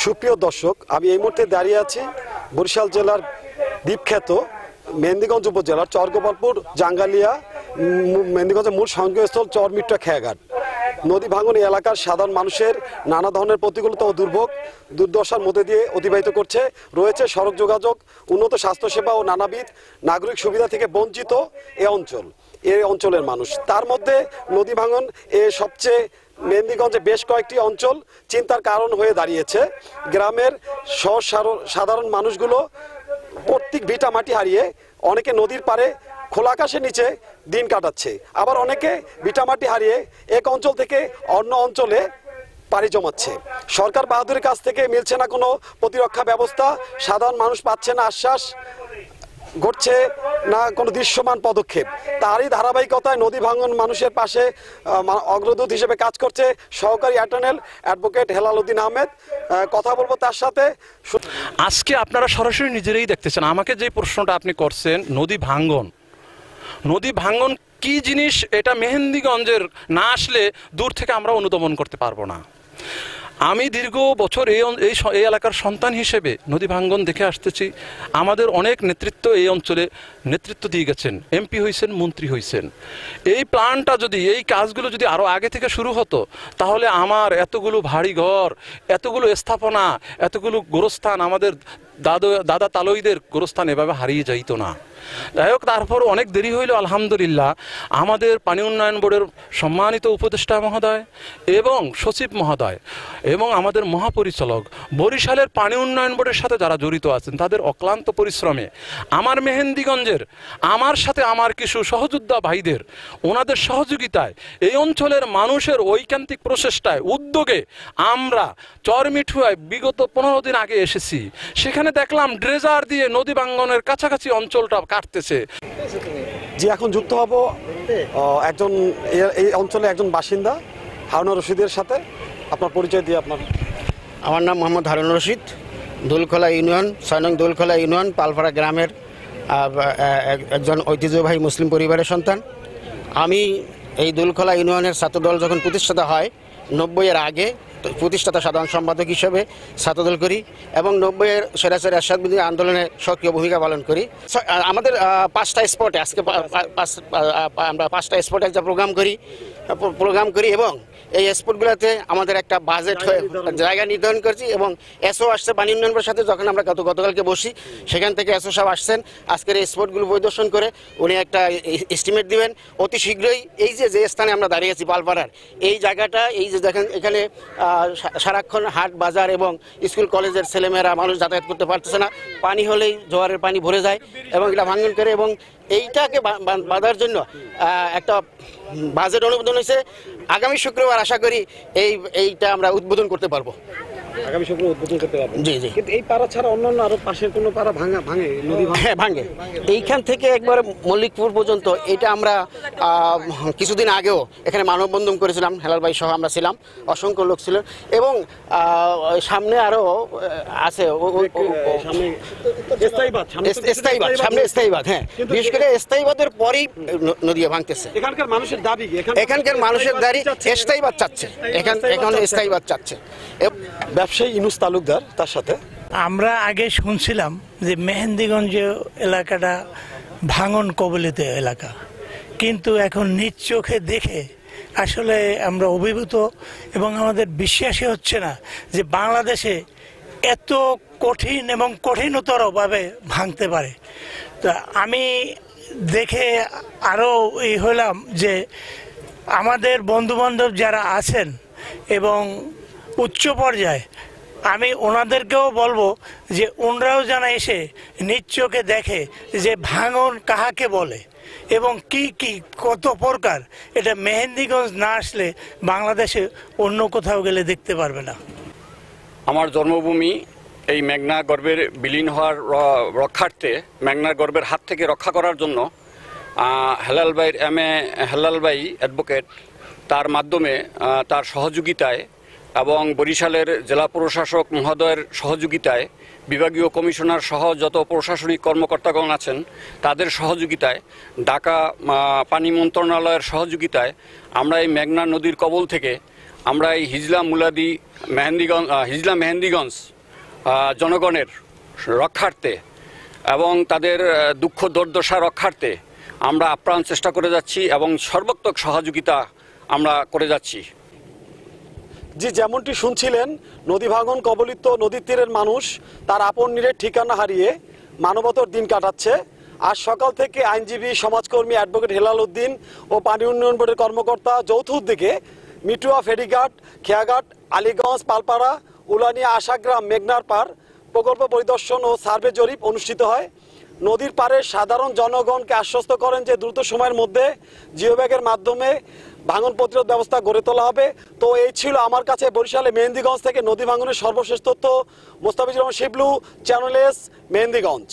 সুপ্রিয় দর্শক, আমি এই মুহূর্তে দাঁড়িয়ে আছি বরিশাল জেলার দ্বীপখ্যাত মেহেন্দিগঞ্জ উপজেলার চরগোপালপুর জাঙ্গালিয়া মেহেন্দিগঞ্জের মূল সংযোগস্থল চরমিট্টা খেয়াঘাট। নদী ভাঙন এলাকার সাধারণ মানুষের নানা ধরনের প্রতিকূলতা ও দুর্দশার মধ্যে দিয়ে অতিবাহিত করছে। রয়েছে সড়ক যোগাযোগ, উন্নত স্বাস্থ্যসেবা ও নানাবিধ নাগরিক সুবিধা থেকে বঞ্চিত এই অঞ্চলের মানুষ। তার মধ্যে নদী ভাঙন সবচেয়ে মেহেন্দিগঞ্জে বেশ কয়েকটি অঞ্চল চিন্তার কারণ হয়ে দাঁড়িয়েছে। গ্রামের সাধারণ মানুষগুলো প্রত্যেক ভিটা মাটি হারিয়ে অনেকে নদীর পাড়ে খোলা আকাশের নিচে দিন কাটাচ্ছে, আবার অনেকে ভিটামাটি হারিয়ে এক অঞ্চল থেকে অন্য অঞ্চলে পাড়ি জমাচ্ছে। সরকার বাহাদুরের কাছ থেকে মিলছে না কোনো প্রতিরক্ষা ব্যবস্থা, সাধারণ মানুষ পাচ্ছে না আশ্বাস, ঘটছে না কোনো দৃশ্যমান পদক্ষেপ। তারই ধারাবাহিকতায় নদী ভাঙন মানুষের পাশে অগ্রদূত হিসেবে কাজ করছে সহকারী অ্যাটর্নি অ্যাডভোকেট হেলাল উদ্দিন আহমেদ। কথা বলবো তার সাথে। আজকে আপনারা সরাসরি নিজেরাই দেখতেছেন, আমাকে যে প্রশ্নটা আপনি করছেন, নদী ভাঙন কি জিনিস, এটা মেহেন্দিগঞ্জের না আসলে দূর থেকে আমরা অনুধাবন করতে পারবো না। আমি দীর্ঘ বছর এই এলাকার সন্তান হিসেবে নদী ভাঙ্গন দেখে আসতেছি। আমাদের অনেক নেতৃত্ব এই অঞ্চলে নেতৃত্ব দিয়ে গেছেন, এমপি হয়েছেন, মন্ত্রী হয়েছেন। এই প্ল্যানটা যদি, এই কাজগুলো যদি আরও আগে থেকে শুরু হতো, তাহলে আমার এতগুলো ভারী ঘর, এতগুলো স্থাপনা, এতগুলো গোরস্থান, আমাদের দাদা তালইদের গোরস্থান এভাবে হারিয়ে যাইত না। যাই হোক, তারপর অনেক দেরি হইল। আলহামদুলিল্লাহ, আমাদের পানি উন্নয়ন বোর্ডের সম্মানিত উপদেষ্টা মহোদয় এবং সচিব মহোদয় এবং আমাদের মহাপরিচালক, বরিশালের পানি উন্নয়ন বোর্ডের সাথে যারা জড়িত আছেন, তাদের অক্লান্ত পরিশ্রমে আমার মেহেন্দিগঞ্জের, আমার সাথে আমার কিছু সহযোদ্ধা ভাইদের, ওনাদের সহযোগিতায়, এই অঞ্চলের মানুষের ঐকান্তিক প্রচেষ্টায়, উদ্যোগে আমরা চরমিঠুয়ায় বিগত 15 দিন আগে এসেছি। সেখানে দেখলাম ড্রেজার দিয়ে নদী ভাঙ্গনের কাছাকাছি অঞ্চলটা কাটতেছে। জি, এখন যুক্ত হব একজন এই অঞ্চলে একজন বাসিন্দা হারুনুর রশিদের সাথে। আপনার পরিচয় দিয়ে। আমার নাম মোহাম্মদ হারুনুর রশিদ, দোলখোলা ইউনিয়ন, 6 নং দোলখোলা ইউনিয়ন পালপাড়া গ্রামের একজন ঐতিহ্যবাহী মুসলিম পরিবারের সন্তান। আমি এই দোলখোলা ইউনিয়নের ছাত্রদল যখন প্রতিষ্ঠাতা হয় 90-এর আগে প্রতিষ্ঠাতা সাধারণ সম্পাদক হিসেবে ছাত্রদল করি এবং 90-এর স্বৈরাচারী এরশাদ বিরোধী আন্দোলনে সক্রিয় ভূমিকা পালন করি। আমাদের 5টা স্পটে, আজকে আমরা 5টা স্পটে একটা প্রোগ্রাম করি এবং এই স্পটগুলোতে আমাদের একটা বাজেট হয়ে জায়গা নির্ধারণ করছি এবং এসও আসছে পানি উন্নয়নের সাথে। যখন আমরা গতকালকে বসি, সেখান থেকে এসও সাহেব আসছেন, আজকের এই স্পটগুলো পরিদর্শন করে উনি একটা এস্টিমেট দিবেন অতি শীঘ্রই। এই যে স্থানে আমরা দাঁড়িয়েছি পালপাড়ার এই জায়গাটা, এই যে দেখেন এখানে সারাক্ষণ হাট বাজার এবং স্কুল কলেজের ছেলেমেয়েরা মানুষ যাতায়াত করতে পারতেছে না। পানি হলেই জোয়ারের পানি ভরে যায় এবং এটা ভাঙন করে এবং এইটাকে বাঁধার জন্য একটা বাজেট অনুমোদন হয়েছে। আগামী শুক্রবার আশা করি এইটা আমরা উদ্বোধন করতে পারবো। আগামী শুক্রবার উদ্বোধন করতে পারবেন? জি জি। কিন্তু এই পাড়া ছাড়া অন্যান্য আরো পাশের কোনো পাড়া ভাঙে নদী? হ্যাঁ, ভাঙে। এইখান থেকে একবার মল্লিকপুর পর্যন্ত এটা আমরা কিছুদিন আগেও এখানে মানববন্ধন করেছিলাম, হেলাল ভাই সহ আমরা ছিলাম, অসংখ্য লোক ছিল এবং সামনে আরো আছে স্থায়ীবাদ। হ্যাঁ, বিশেষ করে স্থায়ীবাদের পরেই নদী ভাঙতেছে। এখানকার মানুষের দাবি স্থায়ীবাদ চাচ্ছে, এখন স্থায়ীবাদ চাচ্ছে। ব্যবসায়ী ইনুস তালুকদার তার সাথে। আমরা আগে শুনছিলাম যে মেহেন্দিগঞ্জ এলাকাটা ভাঙন কবলিত এলাকা, কিন্তু এখন নিজ চোখে দেখে আসলে আমরা অভিভূত এবং আমাদের বিশ্বাসই হচ্ছে না যে বাংলাদেশে এত কঠিন এবং কঠিনতরভাবে ভাঙতে পারে। তো আমি দেখে আরও হলাম যে আমাদের বন্ধুবান্ধব যারা আছেন এবং উচ্চ পর্যায়ে, আমি ওনাদেরকেও বলবো যে ওনারাও যেন এসে নিজ চোখে দেখে যে ভাঙন কাহাকে বলে এবং কি কত প্রকার। এটা মেহেন্দিগঞ্জ না আসলে বাংলাদেশে অন্য কোথাও গেলে দেখতে পারবে না। আমার জন্মভূমি এই মেঘনা গর্ভের বিলীন হওয়ার রক্ষার্থে, মেঘনা গর্ভের হাত থেকে রক্ষা করার জন্য হেলাল ভাই অ্যাডভোকেট, তার মাধ্যমে, তার সহযোগিতায় এবং বরিশালের জেলা প্রশাসক মহোদয়ের সহযোগিতায়, বিভাগীয় কমিশনার সহ যত প্রশাসনিক কর্মকর্তাগণ আছেন তাদের সহযোগিতায়, ঢাকা পানি মন্ত্রণালয়ের সহযোগিতায় আমরা এই মেঘনা নদীর কবল থেকে আমরা এই হিজলা মুলাদি মেহেন্দিগঞ্জ জনগণের রক্ষার্থে এবং তাদের দুঃখ দুর্দশা রক্ষার্থে আমরা আপ্রাণ চেষ্টা করে যাচ্ছি এবং সর্বাত্মক সহযোগিতা আমরা করে যাচ্ছি। জি, যেমনটি শুনছিলেন, নদী ভাঙন কবলিত নদীর তীরের মানুষ তার আপন নীড়ের ঠিকানা হারিয়ে মানবতার দিন কাটাচ্ছে। আজ সকাল থেকে আইনজীবী, সমাজকর্মী অ্যাডভোকেট হেলাল উদ্দিন ও পানি উন্নয়ন বোর্ডের কর্মকর্তা যৌথ উদ্যোগে মিটুয়া ফেরিঘাট, খেয়াঘাট, আলীগঞ্জ, পালপাড়া, উলানিয়া, আশাগ্রাম, মেঘনার পার প্রকল্প পরিদর্শন ও সার্ভে জরিপ অনুষ্ঠিত হয়। নদীর পাড়ে সাধারণ জনগণকে আশ্বস্ত করেন যে দ্রুত সময়ের মধ্যে জিও ব্যাগের মাধ্যমে ভাঙন প্রতিরোধ ব্যবস্থা গড়ে তোলা হবে। তো এই ছিল আমার কাছে বরিশালে মেহেন্দিগঞ্জ থেকে নদী ভাঙনের সর্বশেষ তথ্য। Mostafizur Rahman Shiblu, channel S, Mehendiganj.